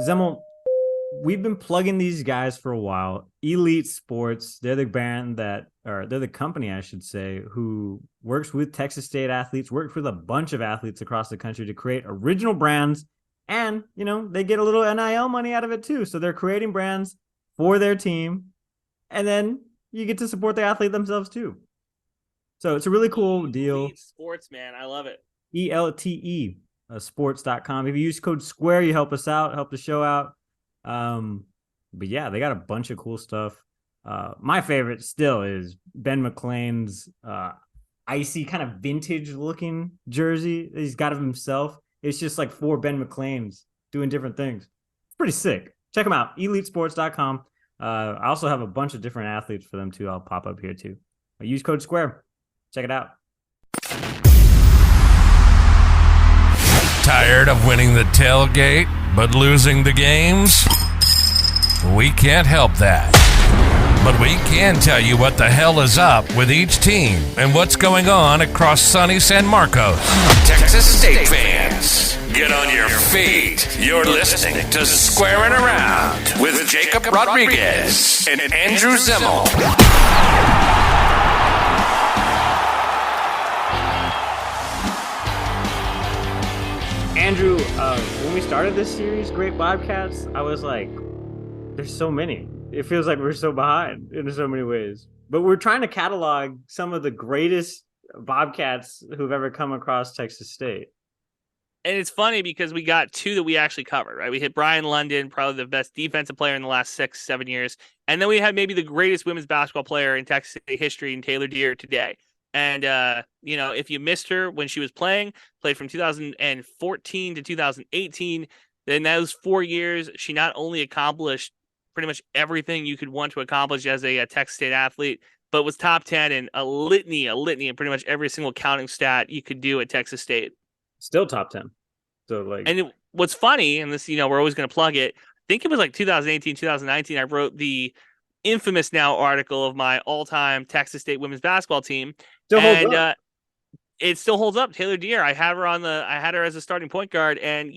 Zemmel, we've been plugging these guys for a while. Elite Sports, they're the brand that, or they're the company, I should say, who works with Texas State athletes, works with a bunch of athletes across the country to create original brands. And, they get a little NIL money out of it too. So they're creating brands for their team. And then you get to support the athlete themselves too. So it's a really cool deal. Elite Sports, man. I love it. ELTE sports.com. If you use code SQUARE, you help us out, help the show out. But yeah, they got a bunch of cool stuff. My favorite still is Ben McLean's icy kind of vintage looking jersey that he's got of himself. It's just like four Ben McLean's doing different things. It's pretty sick. Check them out, elitesports.com. I also have a bunch of different athletes for them too. I'll pop up here too. Use code SQUARE. Check it out. Tired of winning the tailgate but losing the games? We can't help that. But we can tell you what the hell is up with each team and what's going on across sunny San Marcos. Texas State fans, get on your feet. You're listening to Squaring Around with Jakob Rodriguez and Andrew Zemmel. Andrew, when we started this series, Great Bobcats, I was like, there's so many. It feels like we're so behind in so many ways. But we're trying to catalog some of the greatest Bobcats who've ever come across Texas State. And it's funny because we got two that we actually covered, right? We hit Brian London, probably the best defensive player in the last 6-7 years. And then we had maybe the greatest women's basketball player in Texas State history in Taeler Deer today. And, if you missed her when she was played from 2014 to 2018, then those 4 years, she not only accomplished pretty much everything you could want to accomplish as a Texas State athlete, but was top 10 in a litany of pretty much every single counting stat you could do at Texas State. Still top 10. So what's funny, and this, we're always going to plug it. I think it was like 2018, 2019. I wrote the infamous now article of my all-time Texas State women's basketball team. It still holds up. Taeler Deer. I had her as a starting point guard, and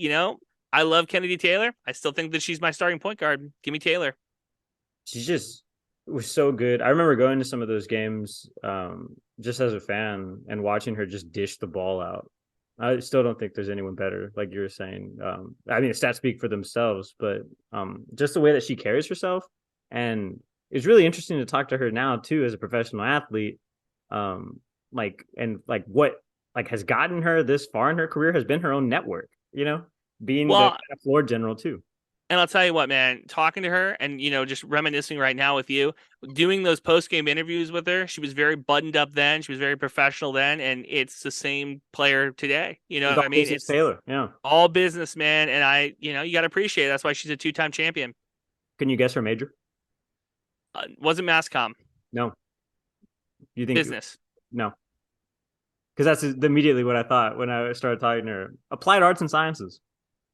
I love Kennedy Taylor. I still think that she's my starting point guard. Give me Taylor. She just was so good. I remember going to some of those games just as a fan and watching her just dish the ball out. I still don't think there's anyone better, like you were saying. The stats speak for themselves, but just the way that she carries herself. And it's really interesting to talk to her now, too, as a professional athlete. What has gotten her this far in her career has been her own network, being the floor general too. And I'll tell you what, man, talking to her and, just reminiscing right now with you, doing those post-game interviews with her, she was very buttoned up then. She was very professional then. And it's the same player today. You know what I mean? It's Taylor. Yeah. All business, man. And you got to appreciate it. That's why she's a 2-time champion. Can you guess her major? Wasn't mass comm. No. You think business? No. Because that's immediately what I thought when I started talking to her. Applied arts and sciences.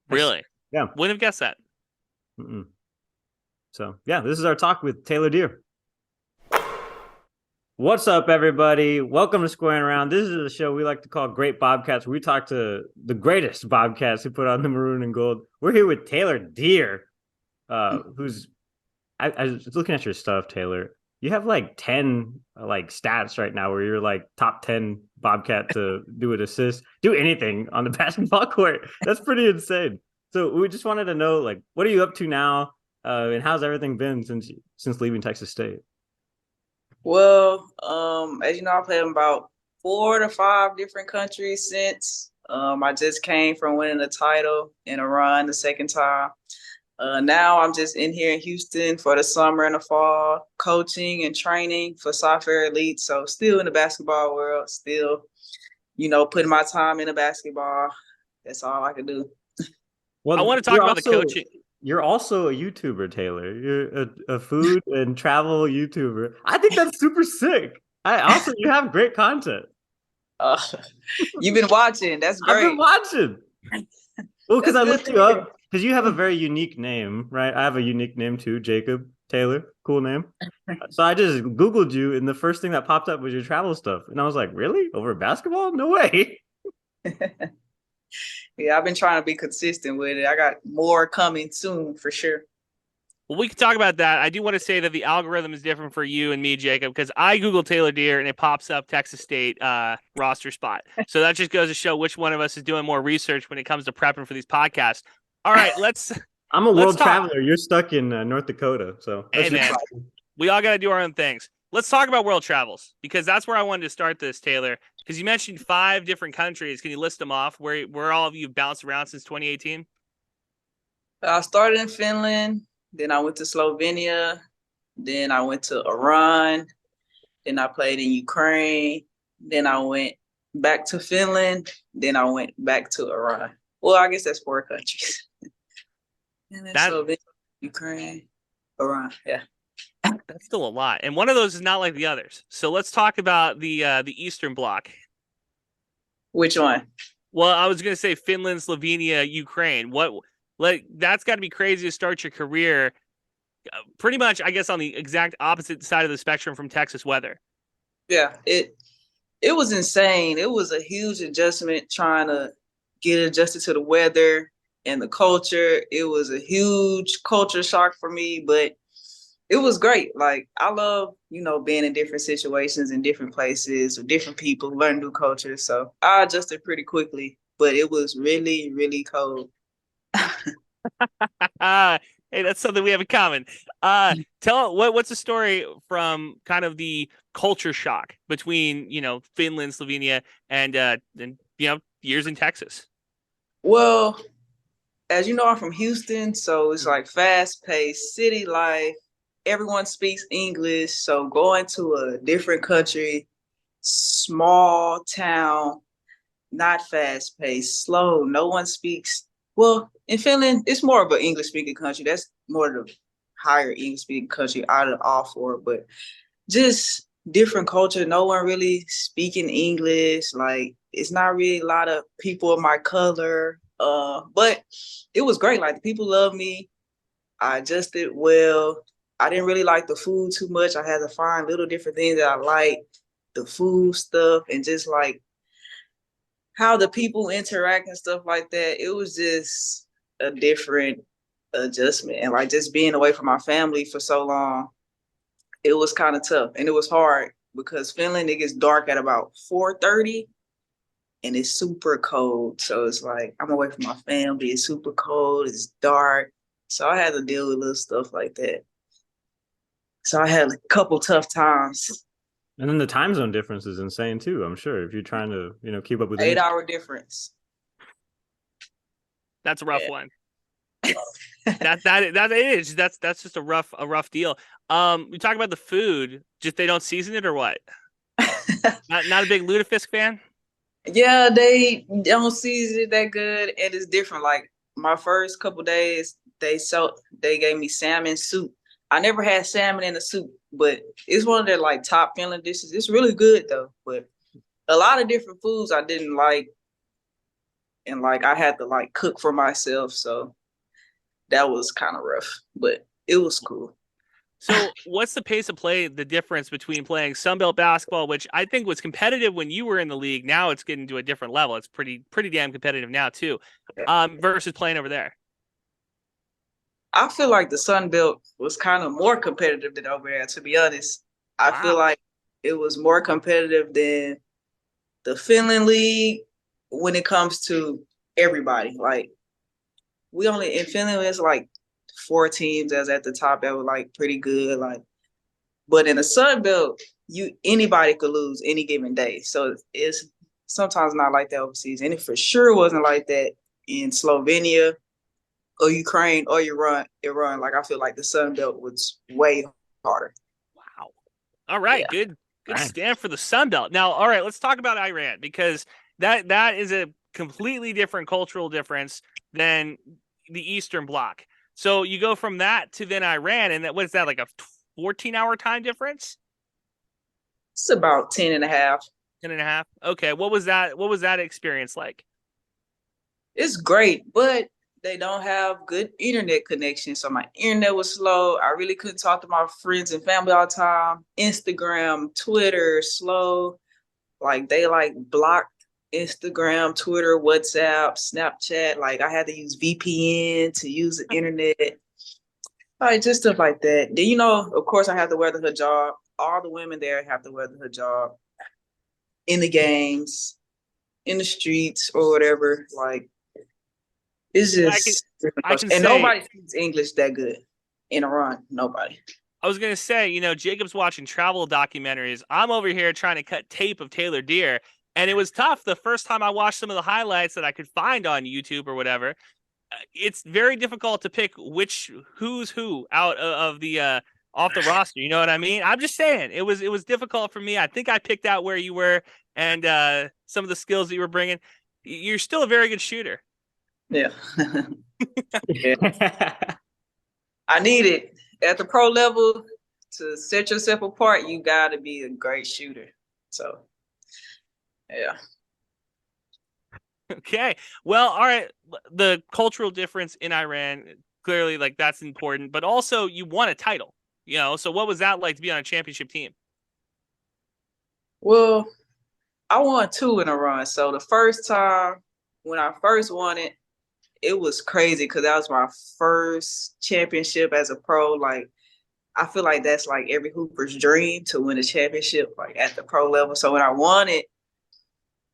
Really? Yeah. Wouldn't have guessed that. Mm-mm. So, yeah, this is our talk with Taeler Deer. What's up, everybody? Welcome to Squaring Around. This is a show we like to call Great Bobcats, where we talk to the greatest Bobcats who put on the maroon and gold. We're here with Taeler Deer, who's... I was looking at your stuff, Taeler. You have 10 stats right now where you're top 10 Bobcat to do an assist, do anything on the basketball court. That's pretty insane. So we just wanted to know, what are you up to now? And how's everything been since leaving Texas State? Well, as you know, I played in about 4 to 5 different countries since. I just came from winning a title in Iran the second time. Now I'm just in here in Houston for the summer and the fall, coaching and training for Software Elite. So still in the basketball world, still, putting my time into basketball. That's all I can do. Well, I want to talk about the coaching. You're also a YouTuber, Taeler. You're a food and travel YouTuber. I think that's super sick. You have great content. You've been watching. That's great. I've been watching. Well, because I looked you up. Because you have a very unique name, right? I have a unique name too, Jakob Taeler. Cool name. So I just Googled you, and the first thing that popped up was your travel stuff. And I was like, really? Over basketball? No way. Yeah, I've been trying to be consistent with it. I got more coming soon for sure. Well, we can talk about that. I do want to say that the algorithm is different for you and me, Jacob, because I Google Taylor Deer and it pops up Texas State roster spot. So that just goes to show which one of us is doing more research when it comes to prepping for these podcasts. All right, I'm a let's world talk. traveler. You're stuck in North Dakota, so Hey, that's your man. problem. We all got to do our own things. Let's talk about world travels because that's where I wanted to start this, Taylor. Because you mentioned 5 different countries. Can you list them off where all of you have bounced around since 2018? I started in Finland, then I went to Slovenia, then I went to Iran, then I played in Ukraine, then I went back to Finland, then I went back to Iran. Well, I guess that's 4 countries. And then That Slovenia, Ukraine, Iran. Yeah. that's still a lot, and one of those is not like the others. So let's talk about the Eastern Bloc. Which one? Well, I was going to say Finland, Slovenia, Ukraine. That's got to be crazy to start your career. Pretty much, I guess, on the exact opposite side of the spectrum from Texas weather. Yeah, it was insane. It was a huge adjustment trying to get adjusted to the weather and the culture. It was a huge culture shock for me, but it was great. Like, I love, being in different situations in different places with different people, learn new cultures. So I adjusted pretty quickly, but it was really, really cold. Hey, that's something we have in common. What's the story from kind of the culture shock between Finland, Slovenia, and years in Texas? Well, as you know, I'm from Houston, so it's like fast-paced city life. Everyone speaks English, so going to a different country, small town, not fast-paced, slow. No one speaks. Well, in Finland, it's more of an English-speaking country. That's more the higher English-speaking country out of all 4. But just different culture. No one really speaking English. Like, it's not really a lot of people of my color. But it was great. Like, the people love me. I adjusted well. I didn't really like the food too much. I had to find little different things that I like, the food stuff, and just like how the people interact and stuff like that. It was just a different adjustment. And like just being away from my family for so long, it was kind of tough. And it was hard because Finland, it gets dark at about 4:30 and it's super cold. So it's like, I'm away from my family. It's super cold. It's dark. So I had to deal with little stuff like that. So I had a couple tough times. And then the time zone difference is insane too. I'm sure if you're trying to keep up with 8-hour difference. That's a rough one. that is that's just a rough deal. We talk about the food. Just they don't season it or what? not a big lutefisk fan. Yeah, they don't season it that good, and it's different. Like my first couple days, they gave me salmon soup. I never had salmon in a soup, but it's one of their like top Finland dishes. It's really good though, but a lot of different foods I didn't like, and like I had to like cook for myself, so that was kind of rough, but it was cool. So what's the pace of play, the difference between playing Sunbelt basketball, which I think was competitive when you were in the league, now it's getting to a different level. It's pretty damn competitive now too, versus playing over there? I feel like the Sun Belt was kind of more competitive than over there, to be honest. I feel like it was more competitive than the Finland League when it comes to everybody. Like, in Finland, it's like 4 teams that's at the top that were like pretty good. Like, but in the Sun Belt, anybody could lose any given day. So it's sometimes not like that overseas. And it for sure wasn't like that in Slovenia or Ukraine or Iran. Like, I feel like the Sun Belt was way harder. Wow. All right. Yeah. Good stand for the Sun Belt. Now, all right, let's talk about Iran, because that is a completely different cultural difference than the Eastern Bloc. So you go from that to then Iran, and what is that, like a 14-hour time difference? It's about 10 and a half. 10 and a half. Okay. What was that experience like? It's great, but they don't have good internet connection. So my internet was slow. I really couldn't talk to my friends and family all the time. Instagram, Twitter, slow. Like, they like blocked Instagram, Twitter, WhatsApp, Snapchat. Like I had to use VPN to use the internet. Like just stuff like that. Then of course I have to wear the hijab. All the women there have to wear the hijab in the games, in the streets or whatever. Like it's just I can and say, nobody speaks English that good in Iran. Nobody. I was gonna say, Jacob's watching travel documentaries. I'm over here trying to cut tape of Taeler Deer, and it was tough the first time I watched some of the highlights that I could find on YouTube or whatever. It's very difficult to pick who's who out of the off the roster. You know what I mean? I'm just saying it was difficult for me. I think I picked out where you were and some of the skills that you were bringing. You're still a very good shooter. Yeah. Yeah. I need it at the pro level to set yourself apart. You got to be a great shooter. So, yeah. Okay. Well, all right. The cultural difference in Iran, clearly, like that's important, but also you won a title, so what was that like to be on a championship team? Well, I won 2 in a run. So the first time when I first won it, it was crazy because that was my first championship as a pro. Like, I feel like that's like every hooper's dream to win a championship, like at the pro level. So when I won it,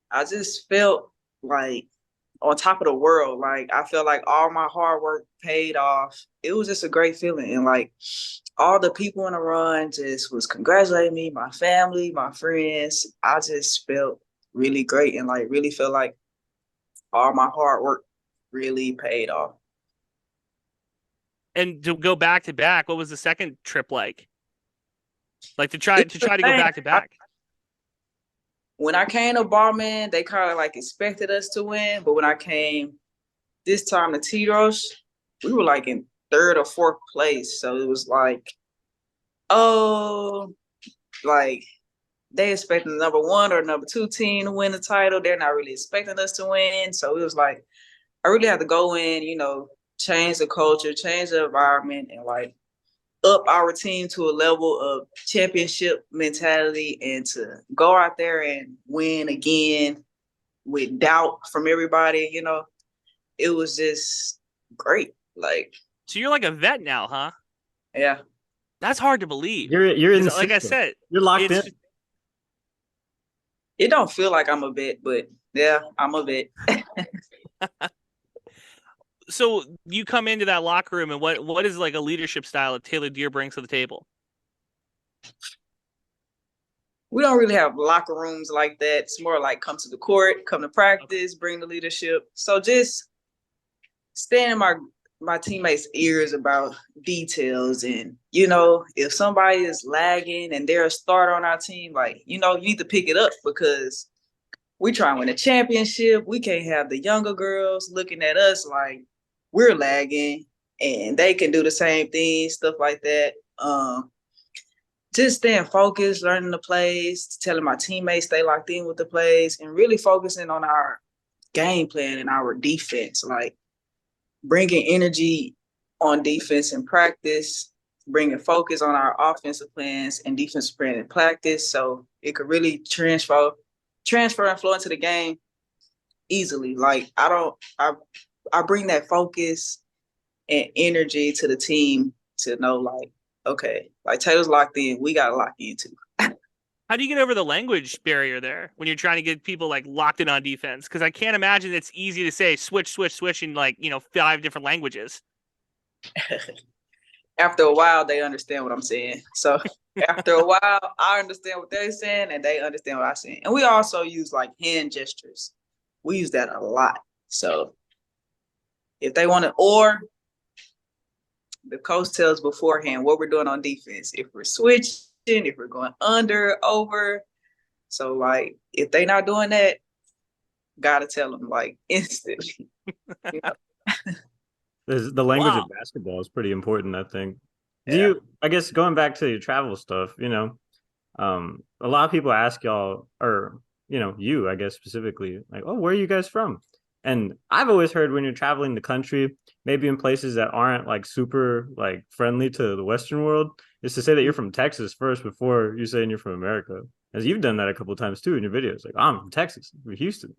I just felt like on top of the world. Like I felt like all my hard work paid off. It was just a great feeling. And like all the people in the run just was congratulating me, my family, my friends. I just felt really great and like really felt like all my hard work really paid off. And to go back to back, what was the second trip like? Like to try to go back to back. When I came to Ballman, they kind of like expected us to win. But when I came this time to Tiros, we were like in 3rd or 4th place. So it was like, oh, like they expecting the number 1 or number 2 team to win the title. They're not really expecting us to win. So it was like, I really had to go in, change the culture, change the environment, and like up our team to a level of championship mentality and to go out there and win again with doubt from everybody, it was just great. Like, so you're like a vet now, huh? Yeah. That's hard to believe. You're in the like I said, you're locked in. It don't feel like I'm a vet, but yeah, I'm a vet. So you come into that locker room, and what is like a leadership style that Taeler Deer brings to the table? We don't really have locker rooms like that. It's more like come to the court, come to practice, bring the leadership. So just stand in my teammates' ears about details. And, if somebody is lagging and they're a starter on our team, like, you need to pick it up because we try and win a championship. We can't have the younger girls looking at us like we're lagging and they can do the same thing, stuff like that. Just staying focused, learning the plays, telling my teammates stay locked in with the plays, and really focusing on our game plan and our defense. Like bringing energy on defense in practice, bringing focus on our offensive plans and defensive plan in practice, so it could really transfer and flow into the game easily. Like I bring that focus and energy to the team to know, like, okay, like Taylor's locked in, we got to lock in too. How do you get over the language barrier there when you're trying to get people like locked in on defense? Because I can't imagine it's easy to say switch in like 5 different languages. After a while, they understand what I'm saying. So after a while, I understand what they're saying and they understand what I'm saying. And we also use like hand gestures. We use that a lot. So if they want to, or the coach tells beforehand what we're doing on defense. If we're switching, if we're going under, over. So like, if they not doing that, gotta tell them like instantly. The language of basketball is pretty important, I think. I guess going back to your travel stuff, a lot of people ask y'all, or, you, I guess specifically, like, oh, where are you guys from? And I've always heard when you're traveling the country, maybe in places that aren't like super like friendly to the Western world, is to say that you're from Texas first before you saying you're from America. as you've done that a couple of times too in your videos. Like, I'm from Texas, from Houston.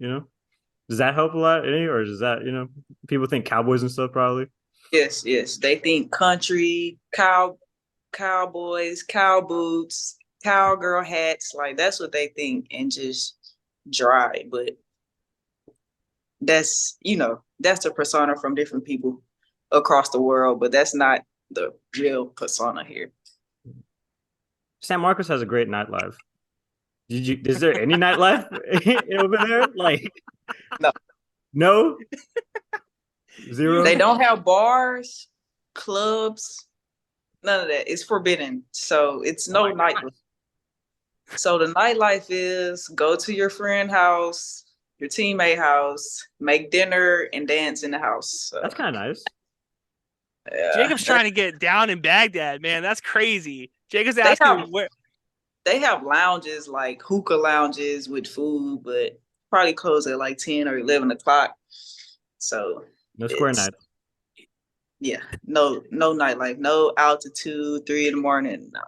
Does that help a lot? Or does that people think Cowboys and stuff probably? Yes. They think country, cowboys, cow boots, cowgirl hats. Like that's what they think, and just dry. But that's that's a persona from different people across the world, but that's not the real persona here. San Marcos has a great nightlife. Is there any nightlife over there? Like, no, zero. They don't have bars, clubs, none of that. It's forbidden. So it's no nightlife. So the nightlife is go to your friend's house, your teammate house, make dinner, and dance in the house. So, that's kind of nice. Yeah. Jacob's trying to get down in Baghdad, man. That's crazy. Jacob's asking where. They have lounges, like hookah lounges with food, but probably close at like 10 or 11 o'clock. So no square night. Yeah, no nightlife, no altitude, 3 a.m. No.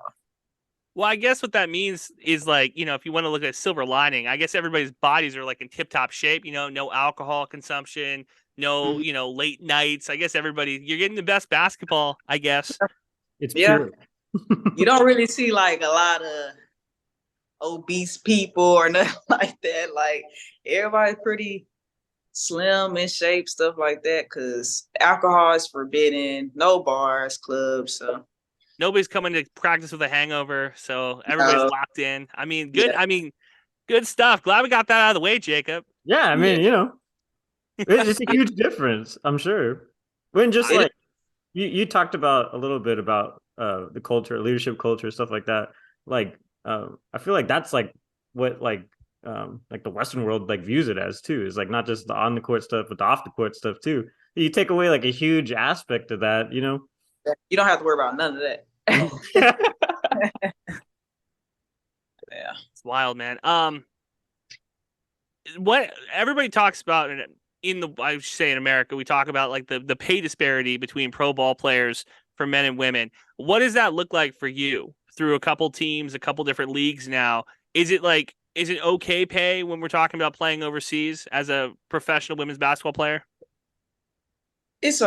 Well, I guess what that means is like, if you want to look at silver lining, I guess everybody's bodies are like in tip top shape, no alcohol consumption, no, late nights. I guess you're getting the best basketball, I guess. It's pure. You don't really see like a lot of obese people or nothing like that. Like everybody's pretty slim in shape, stuff like that, because alcohol is forbidden, no bars, clubs. So nobody's coming to practice with a hangover, so everybody's locked in. I mean, good. Yeah. I mean, good stuff. Glad we got that out of the way, Jacob. Yeah, I mean, it's a huge difference, I'm sure. When just like you talked about a little bit about the culture, leadership culture, stuff like that. Like, I feel like that's like what like the Western world like views it as too. Is like not just the on the court stuff, but the off the court stuff too. You take away like a huge aspect of that, You don't have to worry about none of that. Yeah, it's wild, man. What everybody talks about I should say in America, we talk about like the pay disparity between pro ball players for men and women. What does that look like for you through a couple teams, a couple different leagues now? Is it okay pay when we're talking about playing overseas as a professional women's basketball player? It's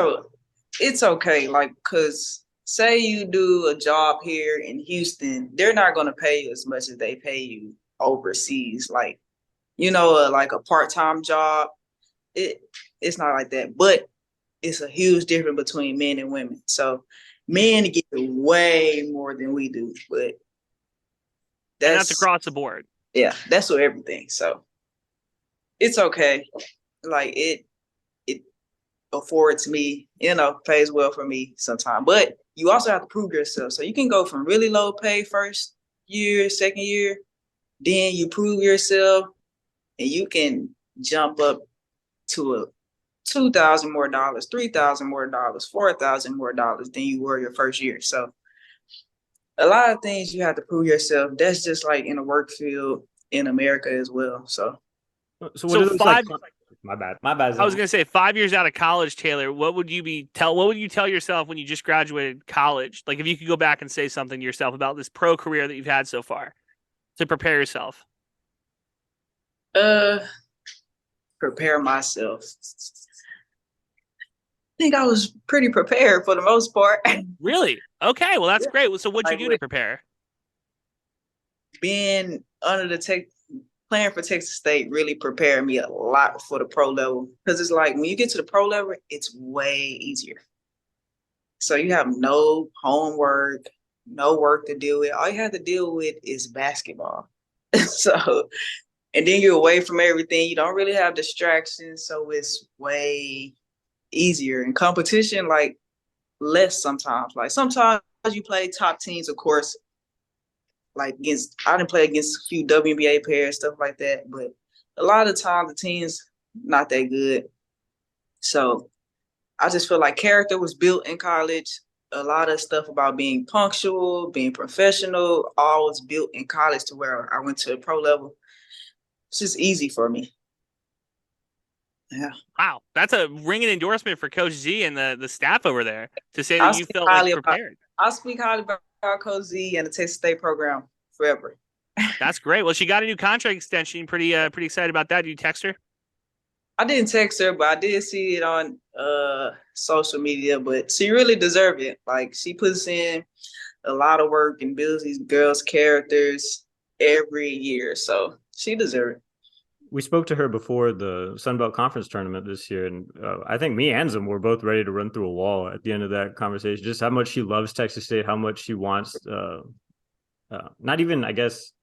okay, like, because say you do a job here in Houston, they're not going to pay you as much as they pay you overseas. Like, like a part-time job, it's not like that. But it's a huge difference between men and women. So men get way more than we do, but that's across the board. Yeah, that's with everything. So it's okay. Like it affords me, pays well for me sometimes. But you also have to prove yourself. So you can go from really low pay first year, second year, then you prove yourself, and you can jump up to a $2,000 more, $3,000 more, $4,000 more than you were your first year. So a lot of things you have to prove yourself. That's just like in the work field in America as well. So what is like? My bad. I was gonna say 5 years out of college, Taeler. What would you tell yourself when you just graduated college? Like if you could go back and say something to yourself about this pro career that you've had so far to prepare yourself. Prepare myself. I think I was pretty prepared for the most part. Really? Okay. Well, that's great. So what'd you do to prepare? Being playing for Texas State really prepared me a lot for the pro level, because it's like when you get to the pro level, it's way easier. So you have no homework, no work to deal with. All you have to deal with is basketball. So, and then you're away from everything. You don't really have distractions, so it's way easier. In competition, like less sometimes. Like sometimes you play top teams, of course. Like I didn't play against a few WNBA players, stuff like that. But a lot of the time, the team's not that good. So I just feel like character was built in college. A lot of stuff about being punctual, being professional, all was built in college to where I went to a pro level. It's just easy for me. Yeah. Wow. That's a ringing endorsement for Coach Z and the staff over there to say that you felt like prepared. I'll speak highly about Coach Z and the Texas State program forever. That's great. Well, she got a new contract extension. Pretty excited about that. Did you text her? I didn't text her, but I did see it on social media. But she really deserved it. Like, she puts in a lot of work and builds these girls' characters every year, so she deserved it. We spoke to her before the Sun Belt Conference tournament this year, and I think me and Zim were both ready to run through a wall at the end of that conversation. Just how much she loves Texas State, how much she wants. Not even, I guess,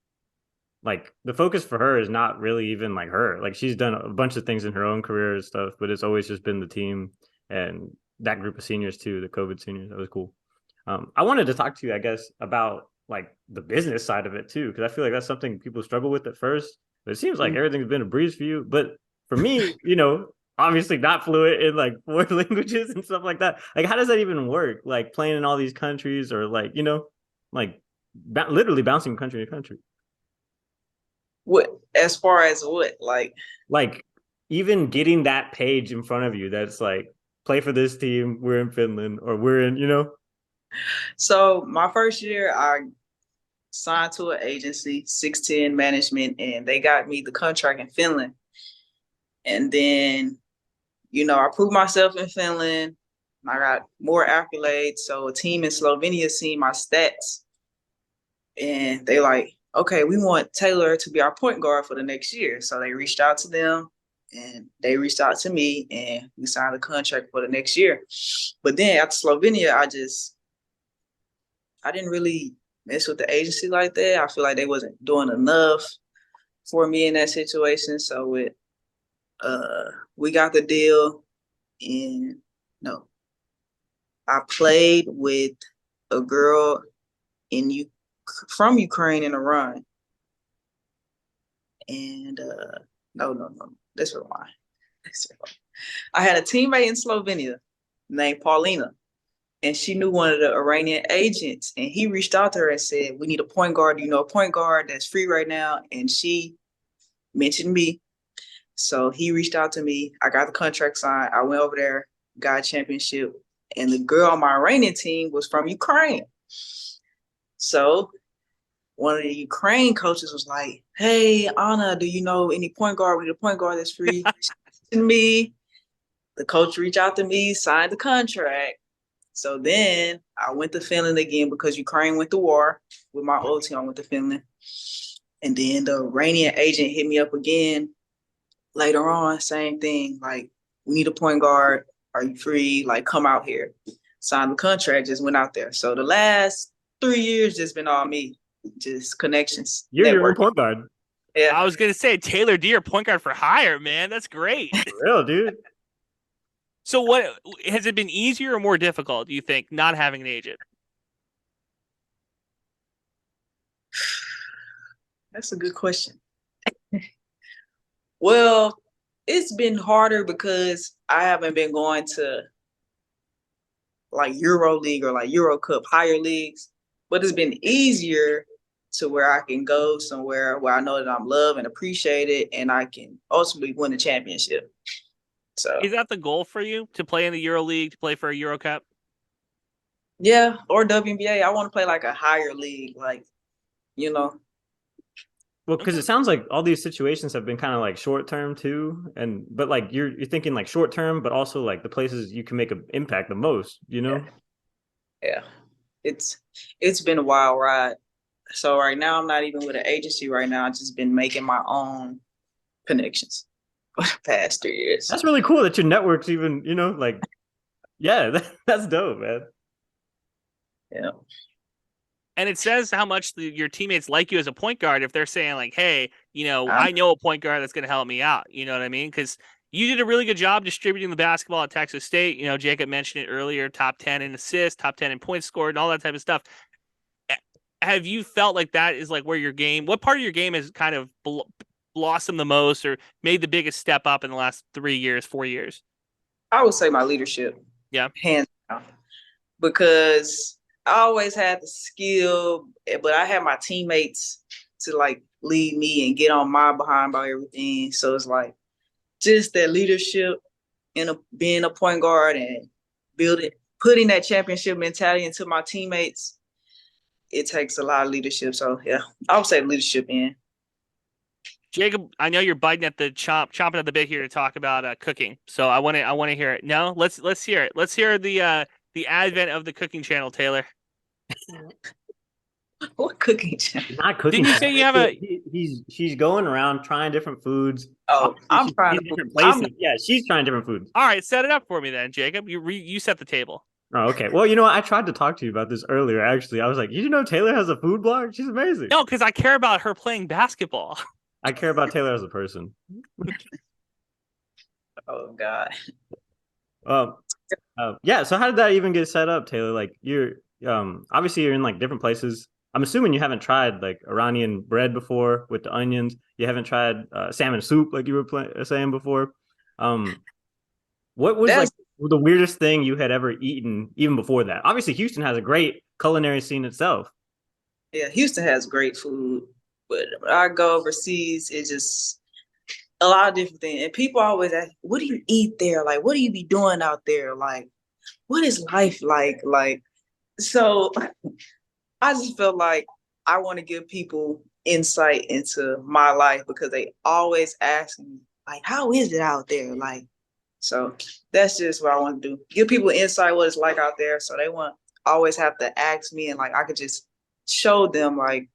like the focus for her is not really even like her. Like, she's done a bunch of things in her own career and stuff, but it's always just been the team and that group of seniors too, the COVID seniors. That was cool. I wanted to talk to you, I guess, about like the business side of it too, because I feel like that's something people struggle with at first. But it seems like everything's been a breeze for you. But for me, obviously not fluent in like foreign languages and stuff like that. Like, how does that even work? Like playing in all these countries, or like, like literally bouncing country to country. What, as far as what, like even getting that page in front of you that's like, play for this team, we're in Finland, or we're in. So my first year, I signed to an agency, 610 Management, and they got me the contract in Finland. And then, I proved myself in Finland. I got more accolades. So a team in Slovenia seen my stats, and they like, okay, we want Taeler to be our point guard for the next year. So they reached out to them, and they reached out to me, and we signed a contract for the next year. But then after Slovenia, I didn't really mess with the agency like that. I feel like they wasn't doing enough for me in that situation. So we got the deal, and no, I played with a girl from Ukraine in Iran, and no, that's wrong. I had a teammate in Slovenia named Paulina, and she knew one of the Iranian agents, and he reached out to her and said, we need a point guard. Do you know a point guard that's free right now? And she mentioned me. So he reached out to me. I got the contract signed. I went over there, got a championship. And the girl on my Iranian team was from Ukraine. So one of the Ukraine coaches was like, hey, Anna, do you know any point guard? We need a point guard that's free. To me, the coach reached out to me, signed the contract. So then I went to Finland again because Ukraine went to war with my old team. I went to Finland. And then the Iranian agent hit me up again later on, same thing. Like, we need a point guard. Are you free? Like, come out here. Signed the contract, just went out there. So the last 3 years just been all me, just connections. You're your own point guard. Yeah. I was going to say, Taeler Deer, point guard for hire, man. That's great. For real, dude. So what has it been easier or more difficult, do you think, not having an agent? That's a good question. Well, it's been harder because I haven't been going to like Euro League or like Euro Cup higher leagues, but it's been easier to where I can go somewhere where I know that I'm loved and appreciated, and I can ultimately win a championship. So is that the goal for you, to play in the Euro League, to play for a Euro Cup? Yeah, or WNBA. I want to play like a higher league, like, Well, because it sounds like all these situations have been kind of like short term too, but like you're thinking like short term, but also like the places you can make an impact the most. Yeah. It's been a wild ride. So right now I'm not even with an agency. Right now I've just been making my own connections for the past 3 years. That's really cool that your network's even, like, yeah, that's dope, man. Yeah. And it says how much your teammates like you as a point guard if they're saying like, hey, I know a point guard that's going to help me out. You know what I mean? Because you did a really good job distributing the basketball at Texas State. Jacob mentioned it earlier, top 10 in assists, top 10 in points scored, and all that type of stuff. Have you felt like that is like where your game, what part of your game has kind of blossomed the most or made the biggest step up in the last 3 years, 4 years? I would say my leadership. Yeah. Hands down. Because I always had the skill, but I had my teammates to like lead me and get on my behind about everything. So it's like just that leadership and being a point guard and putting that championship mentality into my teammates. it takes a lot of leadership. So yeah, I would say leadership in. Jakob, I know you're biting at the chomping at the bit here to talk about cooking. So I want to hear it. No, let's hear it. Let's hear the advent of the cooking channel, Taylor. What cooking channel? Not cooking. Didn't you say you have a? She's going around trying different foods. Oh, I'm She's trying in to. different places. Yeah, she's trying different foods. All right, set it up for me then, Jakob. You set the table. Oh, okay. Well, you know what? I tried to talk to you about this earlier. Actually, I was like, you know, Taylor has a food blog. She's amazing. No, because I care about her playing basketball. I care about Taylor as a person. Oh God. Yeah. So how did that even get set up, Taylor? Like, you're obviously you're in like different places. I'm assuming you haven't tried like Iranian bread before with the onions. You haven't tried salmon soup like you were saying before. What was like the weirdest thing you had ever eaten even before that? Obviously, Houston has a great culinary scene itself. Yeah, Houston has great food, but when I go overseas, it's just a lot of different things. And people always ask, what do you eat there? Like, what do you be doing out there? Like, what is life like? Like, so I just feel like I want to give people insight into my life because they always ask me, like, how is it out there? Like, so that's just what I want to do. Give people insight what it's like out there so they won't always have to ask me and like I could just show them like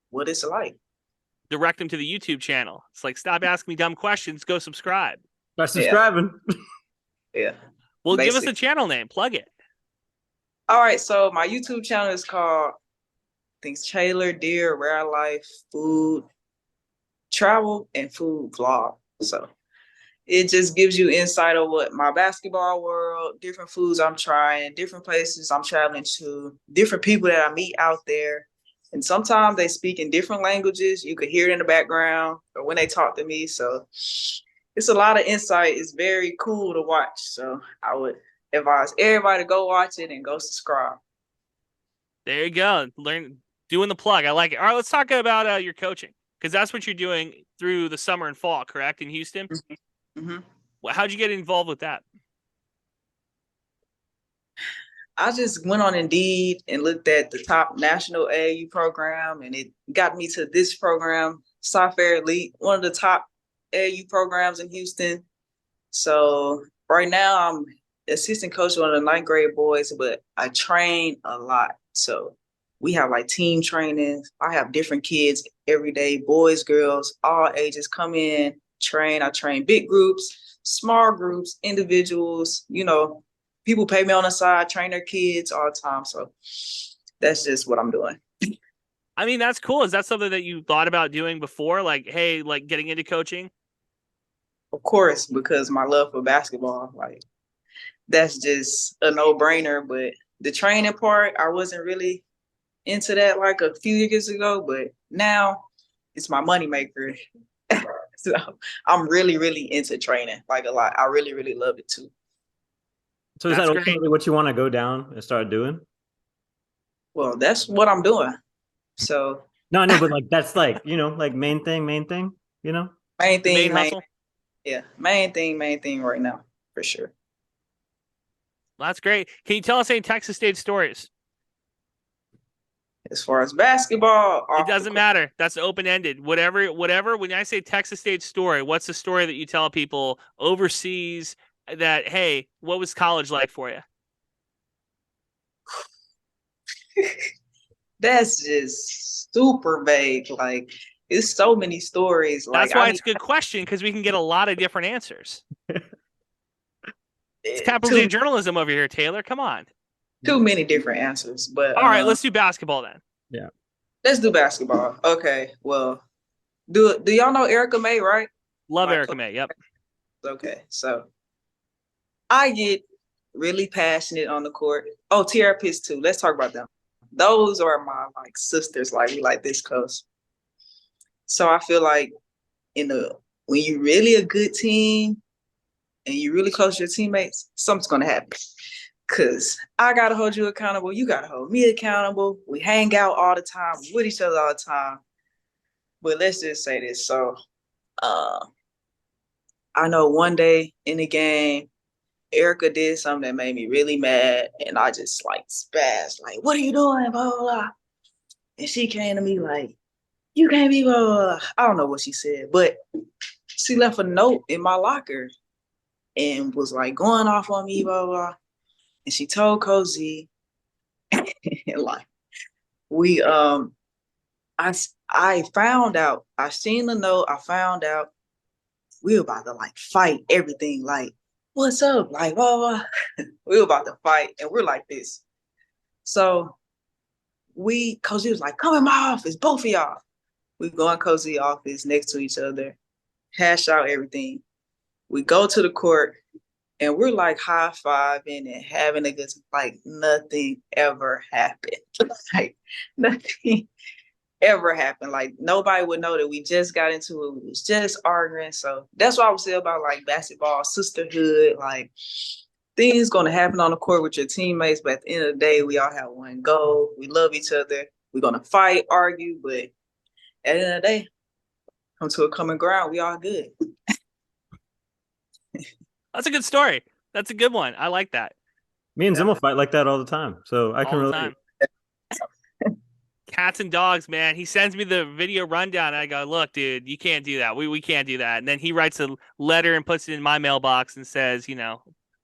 what it's like. Direct them to the YouTube channel. It's like, stop asking me dumb questions. Go subscribe. Start subscribing. Yeah. Well, give us a channel name. Plug it. All right. So my YouTube channel is called, I think, Taeler Deer, Rare Life, Food, Travel, and Food Vlog. So it just gives you insight of what my basketball world, different foods I'm trying, different places I'm traveling to, different people that I meet out there. And sometimes they speak in different languages. You could hear it in the background or when they talk to me. So it's a lot of insight. It's very cool to watch. So I would advise everybody to go watch it and go subscribe. There you go. Doing the plug. I like it. All right, let's talk about your coaching because that's what you're doing through the summer and fall, correct, in Houston? Mm-hmm. Well, how'd you get involved with that? I just went on Indeed and looked at the top national AAU program, and it got me to this program, Software Elite, one of the top AAU programs in Houston. So right now I'm assistant coach on the 9th grade boys, but I train a lot. So we have like team trainings. I have different kids every day, boys, girls, all ages come in, train. I train big groups, small groups, individuals, you know, people pay me on the side, train their kids all the time. So that's just what I'm doing. I mean, that's cool. Is that something that you thought about doing before? Like, hey, like getting into coaching? Of course, because my love for basketball, like that's just a no-brainer. But the training part, I wasn't really into that like a few years ago, but now it's my moneymaker. So I'm really, really into training, like a lot. I really, really love it too. So is that ultimately what you want to go down and start doing? Well, that's what I'm doing. So no, I know, but like that's like, you know, like main thing, you know? Main thing, hustle? Yeah, main thing right now, for sure. Well, that's great. Can you tell us any Texas State stories? As far as basketball, it doesn't matter. That's open-ended. Whatever. When I say Texas State story, what's the story that you tell people overseas that, hey, what was college like for you? That's just super vague. Like, it's so many stories. That's why it's a good question, because we can get a lot of different answers. It's capital J journalism over here, Taylor. Come on. Too many different answers. But all right, let's do basketball then. Yeah. Let's do basketball. Okay. Well, do y'all know Erica May, right? Love Erica May. Yep. Okay. So I get really passionate on the court. Oh, Tierra Pitts too. Let's talk about them. Those are my like sisters. Like we like this close. So I feel like when you're really a good team and you're really close to your teammates, something's gonna happen. Cause I gotta hold you accountable. You gotta hold me accountable. We hang out all the time, with each other all the time. But let's just say this. So I know one day in the game, Erica did something that made me really mad. And I just like spazzed, like, what are you doing? Blah, blah, blah. And she came to me like, you can't be blah, blah, blah. I don't know what she said, but she left a note in my locker and was like going off on me, blah, blah. And she told Cozy, like, we, I found out, I seen the note, I found out we were about to like fight everything. Like, what's up? Like, blah, blah. We were about to fight and we're like this. So Cozy was like, come in my office, both of y'all. We go in Cozy office next to each other, hash out everything. We go to the court and we're like high-fiving and having a good time. Like nothing ever happened. Like nothing ever happened. Like nobody would know that we just got into it. We was just arguing. So that's what I would say about like basketball, sisterhood, like things gonna happen on the court with your teammates, but at the end of the day, we all have one goal. We love each other. We're gonna fight, argue, but at the end of the day, come to a common ground. We all good. That's a good story. That's a good one. I like that. Me and Zim will fight like that all the time, so I can All the relate. time. Cats and dogs, man. He sends me the video rundown. And I go, look, dude, you can't do that. We can't do that. And then he writes a letter and puts it in my mailbox and says, a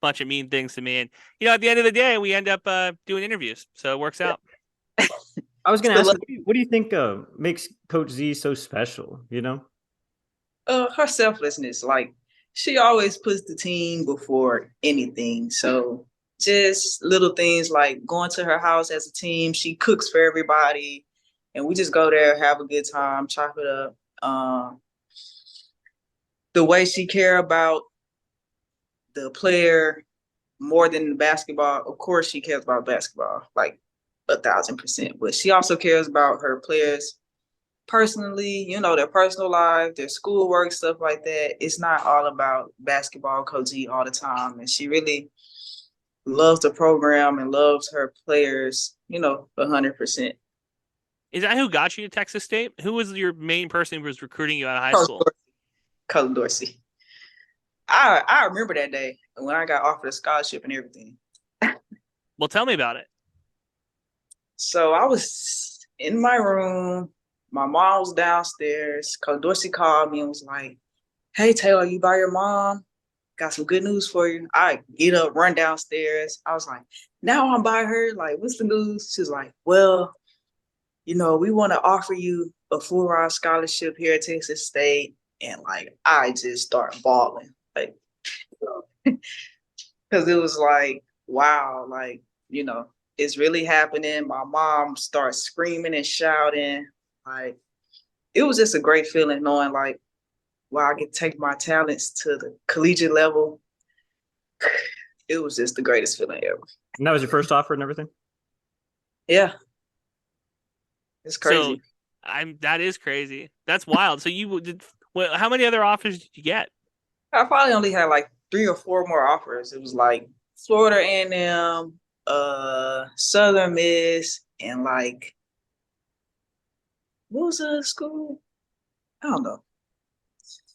bunch of mean things to me. And, at the end of the day, we end up doing interviews. So it works out. I was going to ask, what do you think makes Coach Z so special, Her selflessness. Like, she always puts the team before anything. So just little things like going to her house as a team. She cooks for everybody. And we just go there, have a good time, chop it up. The way she care about the player more than the basketball. Of course, she cares about basketball, like 1,000%. But she also cares about her players personally, their personal life, their schoolwork, stuff like that. It's not all about basketball, Coach Z, all the time. And she really loves the program and loves her players, 100%. Is that who got you to Texas State? Who was your main person who was recruiting you out of high school? Coach Dorsey. I remember that day when I got offered a scholarship and everything. Well, tell me about it. So I was in my room. My mom was downstairs. Coach Dorsey called me and was like, hey, Taylor, you by your mom? Got some good news for you. I get up, run downstairs. I was like, now I'm by her. Like, what's the news? She's like, well, we want to offer you a full-ride scholarship here at Texas State. And, like, I just start bawling. Like, because it was like, wow, like, it's really happening. My mom starts screaming and shouting. Like, it was just a great feeling knowing, like, wow, I get to take my talents to the collegiate level. It was just the greatest feeling ever. And that was your first offer and everything? Yeah. It's crazy. So, that is crazy. That's wild. So you did. Well, how many other offers did you get? I probably only had like 3 or 4 more offers. It was like Florida A&M, Southern Miss, and like, what was the school? I don't know.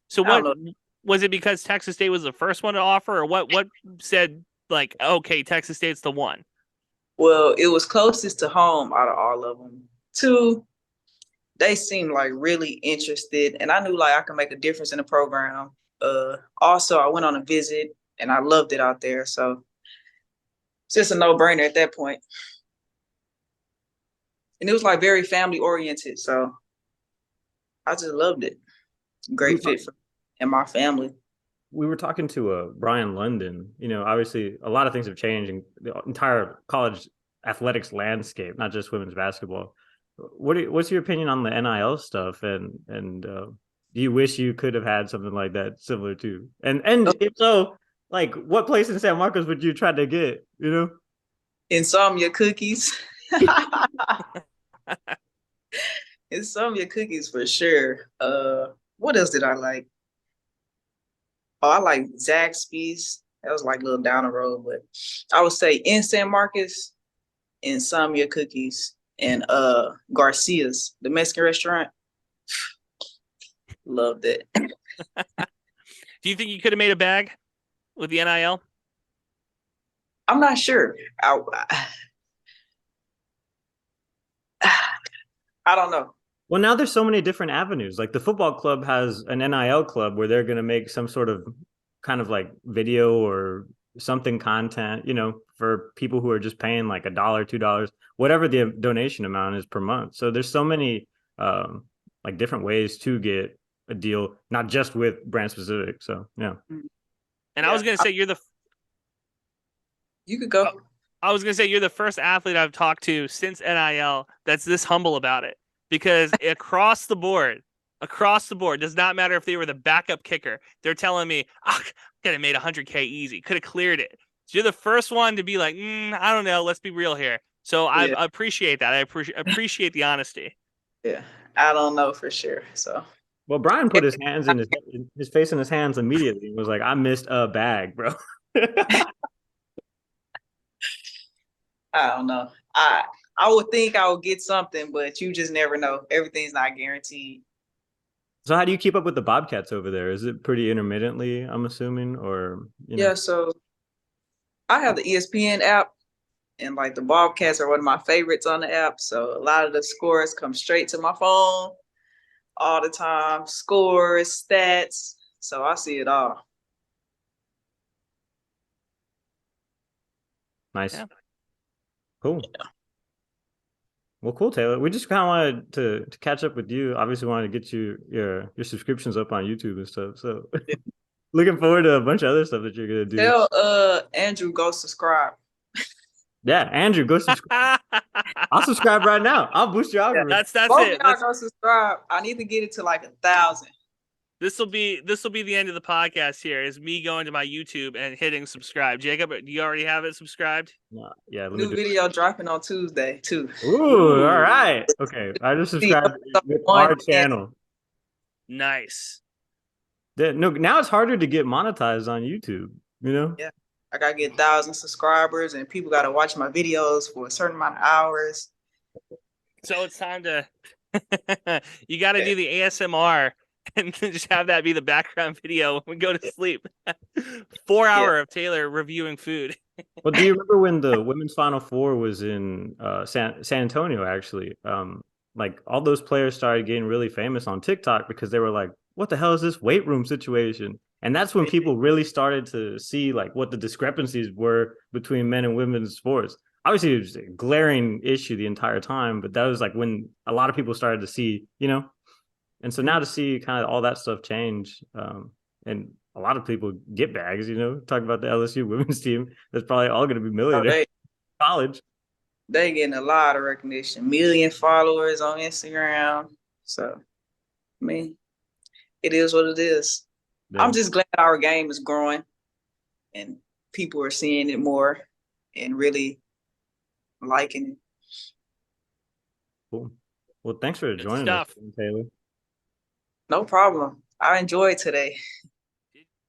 So what was it? Because Texas State was the first one to offer, or what? What said like, okay, Texas State's the one? Well, it was closest to home out of all of them. 2, they seemed like really interested, and I knew like I could make a difference in the program. Also, I went on a visit, and I loved it out there. So it's just a no-brainer at that point. And it was like very family oriented, so I just loved it. Great fit for me and my family. We were talking to Brian London. Obviously a lot of things have changed in the entire college athletics landscape, not just women's basketball. What's your opinion on the NIL stuff? And do you wish you could have had something like that similar to? And if so, like, what place in San Marcos would you try to get? Insomnia cookies. Insomnia cookies for sure. What else did I like? Oh, I like Zaxby's. That was like a little down the road, but I would say in San Marcos, Insomnia cookies, and Garcia's, the Mexican restaurant. Loved it. Do you think you could have made a bag with the NIL? I'm not sure. I don't know. Well, now there's so many different avenues. Like the football club has an NIL club where they're going to make some sort of kind of like video or something content, for people who are just paying like $1, $2, whatever the donation amount is per month. So there's so many like different ways to get a deal, not just with brand specific. So yeah. And I was gonna say you're the. You could go. I was gonna say you're the first athlete I've talked to since NIL that's this humble about it, because across the board, does not matter if they were the backup kicker. They're telling me, could have made 100K easy, could have cleared it. So you're the first one to be like, I don't know. Let's be real here. So I appreciate that. I appreciate the honesty. Yeah, I don't know for sure. So. Well, Brian put his hands in his face in his hands immediately and was like, "I missed a bag, bro." I don't know. I would think I would get something, but you just never know. Everything's not guaranteed. So how do you keep up with the Bobcats over there? Is it pretty intermittently, I'm assuming, or Yeah, so I have the ESPN app, and like the Bobcats are one of my favorites on the app. So a lot of the scores come straight to my phone all the time. Scores, stats. So I see it all. Nice. Yeah. Cool. Yeah. Well, cool, Taylor. We just kind of wanted to catch up with you. Obviously, wanted to get you your subscriptions up on YouTube and stuff. So, looking forward to a bunch of other stuff that you're gonna do. Tell Andrew go subscribe. Yeah, Andrew, go subscribe. I'll subscribe right now. I'll boost your algorithm. That's Both it. y'all go subscribe. I need to get it to like 1,000. This will be the end of the podcast. Here is me going to my YouTube and hitting subscribe. Jacob, do you already have it subscribed? Yeah. New video dropping on Tuesday too. Ooh, all right. Okay, I just subscribed with our channel. Nice. No, now it's harder to get monetized on YouTube. Yeah, I gotta get 1,000 subscribers, and people gotta watch my videos for a certain amount of hours. So it's time to. You got to do the ASMR. And just have that be the background video when we go to sleep. 4 hour of Taylor reviewing food. Well, do you remember when the women's Final Four was in San Antonio? Actually, like all those players started getting really famous on TikTok because they were like, "What the hell is this weight room situation?" And that's when people really started to see like what the discrepancies were between men and women's sports. Obviously, it was a glaring issue the entire time, but that was like when a lot of people started to see, And so now to see kind of all that stuff change, and a lot of people get bags, talk about the LSU women's team, that's probably all going to be millionaires college. They getting a lot of recognition, 1 million followers on Instagram. So, I mean, it is what it is. Yeah. I'm just glad our game is growing and people are seeing it more and really liking it. Cool. Well, thanks for joining us, Taylor. No problem. I enjoyed today.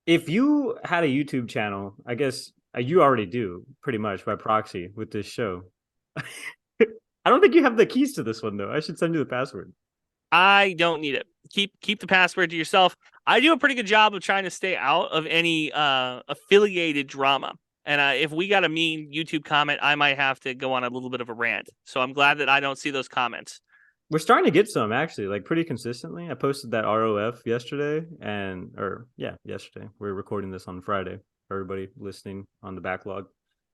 If you had a YouTube channel, I guess you already do pretty much by proxy with this show. I don't think you have the keys to this one, though. I should send you the password. I don't need it. Keep the password to yourself. I do a pretty good job of trying to stay out of any affiliated drama. And if we got a mean YouTube comment, I might have to go on a little bit of a rant. So I'm glad that I don't see those comments. We're starting to get some, actually, like pretty consistently. I posted that ROF yesterday, yesterday. We're recording this on Friday for everybody listening on the backlog.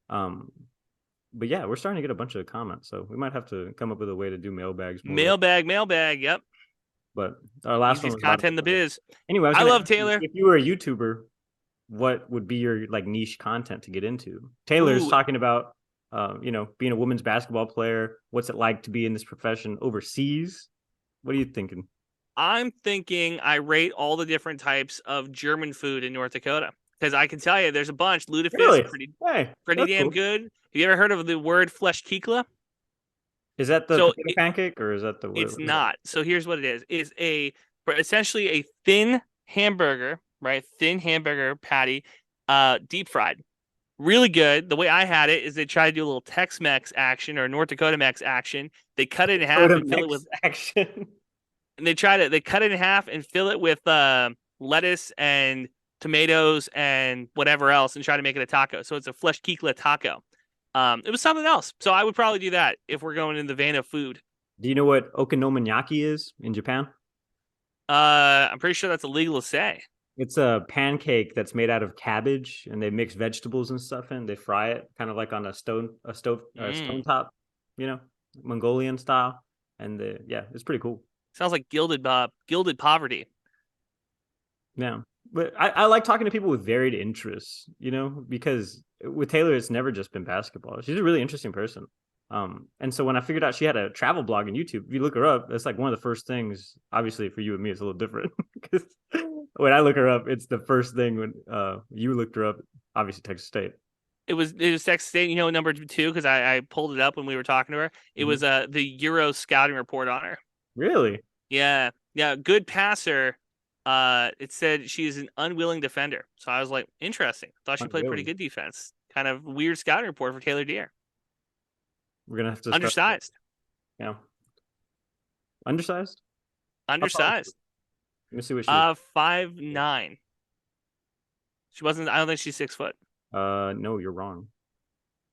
But yeah, we're starting to get a bunch of comments, so we might have to come up with a way to do mailbags. Mailbag, yep. But our last one was content in the biz. Anyway, I love Taylor. If you were a YouTuber, what would be your like niche content to get into? Taylor's talking about being a women's basketball player. What's it like to be in this profession overseas? What are you thinking? I'm thinking I rate all the different types of German food in North Dakota, because I can tell you there's a bunch. Lutefisk, really? pretty damn cool. Good. Have you ever heard of the word fleshkikla? Is that the pancake, or is that the word? It's not. So here's what it is. It's essentially a thin hamburger, right? Thin hamburger patty, deep fried. Really good. The way I had it is they try to do a little Tex-Mex action or North Dakota Mex action. They cut it in half and fill it with action. And they cut it in half and fill it with lettuce and tomatoes and whatever else and try to make it a taco. So it's a fleshkikla taco. It was something else. So I would probably do that if we're going in the vein of food. Do you know what okonomiyaki is in Japan? I'm pretty sure that's illegal to say. It's a pancake that's made out of cabbage, and they mix vegetables and stuff in. They fry it, kind of like on a stone top, Mongolian style. And it's pretty cool. Sounds like gilded poverty. Yeah, but I like talking to people with varied interests, because with Taeler, it's never just been basketball. She's a really interesting person. And so when I figured out she had a travel blog on YouTube, if you look her up, that's like one of the first things. Obviously, for you and me, it's a little different because when I look her up, it's the first thing when you looked her up. Obviously, Texas State. It was Texas State, number 2, because I pulled it up when we were talking to her. It was the Euro scouting report on her. Really? Yeah, good passer. It said she's an unwilling defender. So I was like, interesting. Thought she played pretty good defense. Kind of weird scouting report for Taeler Deer. We're gonna have to undersized. Yeah. Undersized. Let me see what she is. 5'9". She wasn't. I don't think she's 6 foot. No, you're wrong.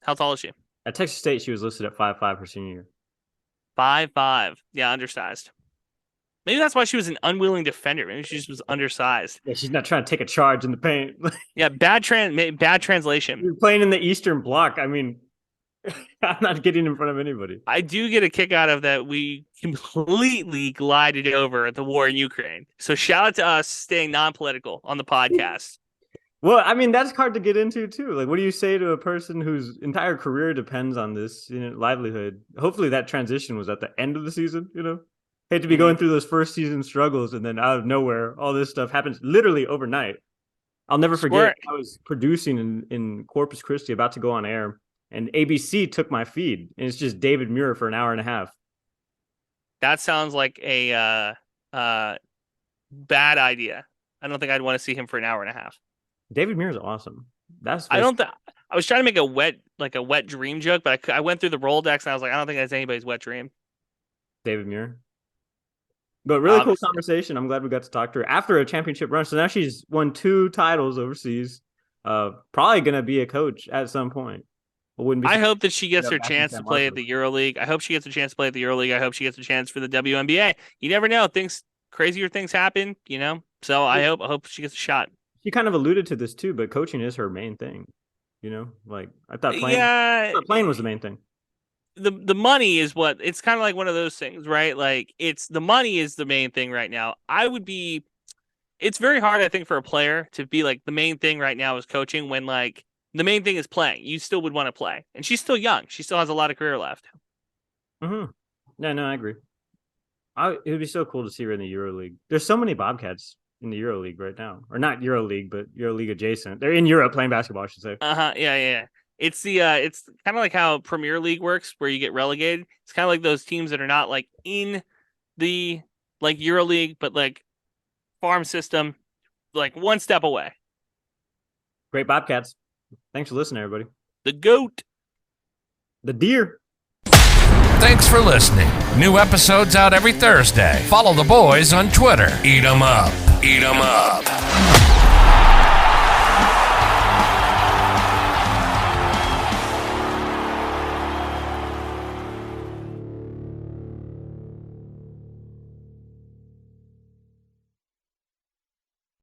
How tall is she? At Texas State, she was listed at 5'5" her senior year. 5'5". Yeah, undersized. Maybe that's why she was an unwilling defender. Maybe she just was undersized. Yeah, she's not trying to take a charge in the paint. Yeah, bad translation. You're playing in the Eastern Bloc. I mean, I'm not getting in front of anybody. I do get a kick out of that. We completely glided over the war in Ukraine. So shout out to us staying non-political on the podcast. Well, I mean, that's hard to get into too. Like, what do you say to a person whose entire career depends on this livelihood? Hopefully that transition was at the end of the season, Hate to be going through those first season struggles and then out of nowhere, all this stuff happens literally overnight. I'll never forget, I was producing in Corpus Christi, about to go on air, and ABC took my feed, and it's just David Muir for an hour and a half. That sounds like a bad idea. I don't think I'd want to see him for an hour and a half. David Muir is awesome. I was trying to make a wet dream joke, but I went through the Rolodex and I was like, I don't think that's anybody's wet dream. David Muir. But really cool conversation. I'm glad we got to talk to her after a championship run. So now she's won 2 titles overseas. Probably going to be a coach at some point. I hope that she gets her chance to play at the EuroLeague. I hope she gets a chance to play at the EuroLeague. I hope she gets a chance for the WNBA. You never know. Crazier things happen, So I hope she gets a shot. She kind of alluded to this too, but coaching is her main thing. Like I thought playing was the main thing. The money is what it's kind of like one of those things, right? Like the money is the main thing right now. It's very hard, I think, for a player to be like the main thing right now is coaching when like the main thing is playing. You still would want to play, and she's still young. She still has a lot of career left. Mm-hmm. No, I agree. It would be so cool to see her in the EuroLeague. There's so many Bobcats in the EuroLeague right now, or not EuroLeague, but EuroLeague adjacent. They're in Europe playing basketball, I should say. Yeah. It's it's kind of like how Premier League works, where you get relegated. It's kind of like those teams that are not like in the like EuroLeague, but like farm system, like one step away. Great Bobcats. Thanks for listening, everybody. The GOAT. The Deer. Thanks for listening. New episodes out every Thursday. Follow the boys on Twitter. Eat 'em up. Eat 'em up.